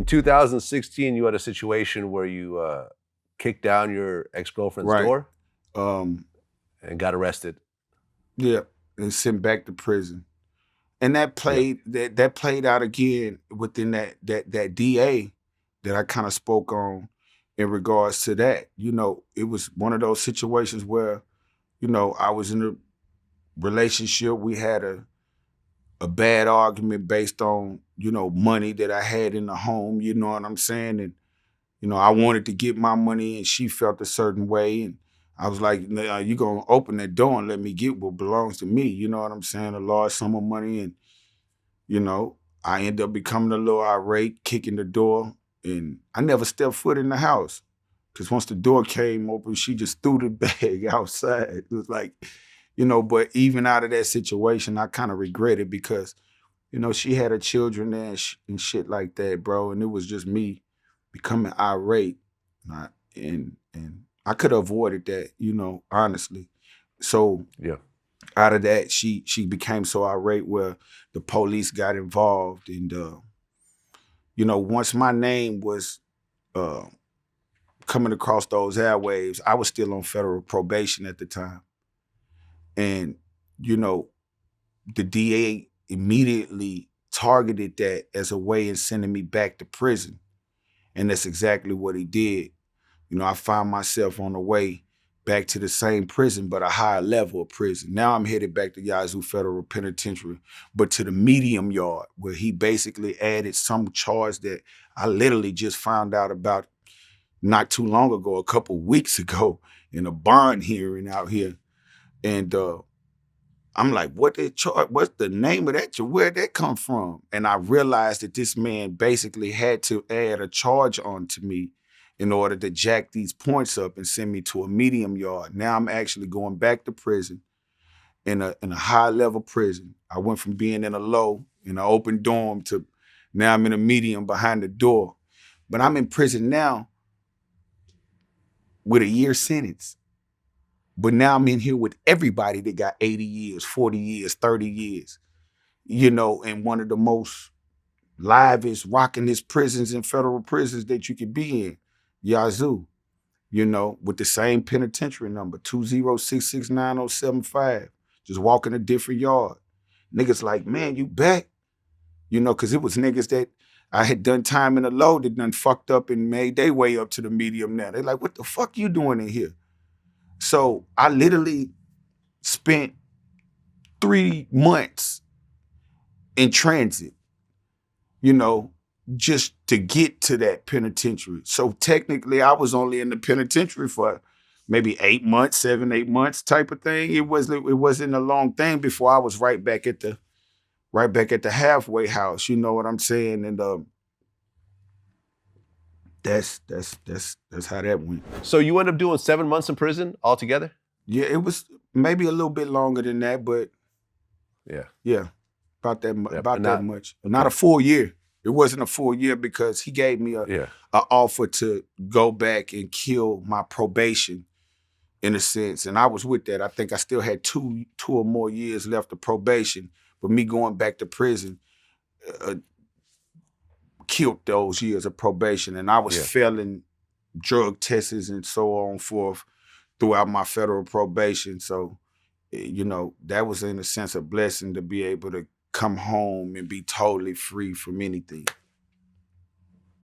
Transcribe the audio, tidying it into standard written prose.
In 2016, you had a situation where you kicked down your ex-girlfriend's Right. door Um, and got arrested. yeah, and sent back to prison. And that Yep. played that played out again within that DA that I kind of spoke on in regards to that. You know, it was one of those situations where, you know, I was in a relationship. We had a bad argument based on, you know, money that I had in the home, you know what I'm saying? And, you know, I wanted to get my money and she felt a certain way. And I was like, "Nah, you gonna open that door and let me get what belongs to me, you know what I'm saying? A large sum of money. And, you know, I end up becoming a little irate, kicking the door, and I never stepped foot in the house. Cause once the door came open, she just threw the bag outside. It was like, you know, but even out of that situation, I kind of regret it because, you know, she had her children there and shit like that, bro. And it was just me becoming irate. And I could have avoided that, you know, honestly. So Yeah. out of that, she became so irate where the police got involved. And you know, once my name was uh coming across those airwaves, I was still on federal probation at the time. And, you know, the DA immediately targeted that as a way of sending me back to prison. And that's exactly what he did. You know, I found myself on the way back to the same prison, but a higher level of prison. Now I'm headed back to Yazoo Federal Penitentiary, but to the medium yard, where he basically added some charge that I literally just found out about not too long ago, a couple weeks ago, in a bond hearing out here. And I'm like, what they charge? What's the name of that? Where'd that come from? And I realized that this man basically had to add a charge onto me in order to jack these points up and send me to a medium yard. Now I'm actually going back to prison in a high level prison. I went from being in a low, in an open dorm, to now I'm in a medium behind the door. But I'm in prison now with a year sentence. But now I'm in here with everybody that got 80 years, 40 years, 30 years, you know, in one of the most livest, rockingest prisons and federal prisons that you could be in, Yazoo, you know, with the same penitentiary number, 2066975, just walking a different yard. Niggas like, man, you back? You know, because it was niggas that I had done time in the low that done fucked up and made their way up to the medium now. They're like, what the fuck you doing in here? So I literally spent 3 months in transit, you know, just to get to that penitentiary. So technically I was only in the penitentiary for maybe 8 months, 7, 8 months type of thing. It wasn't a long thing before I was right back at the halfway house. You know what I'm saying? And that's how that went. So you end up doing 7 months in prison altogether? Yeah, it was maybe a little bit longer than that, but yeah, about that much. Not a full year. It wasn't a full year because he gave me a offer to go back and kill my probation, in a sense, and I was with that. I think I still had two or more years left of probation, but me going back to prison killed those years of probation, and I was failing drug tests and so on forth throughout my federal probation. So, you know, that was in a sense a blessing to be able to come home and be totally free from anything.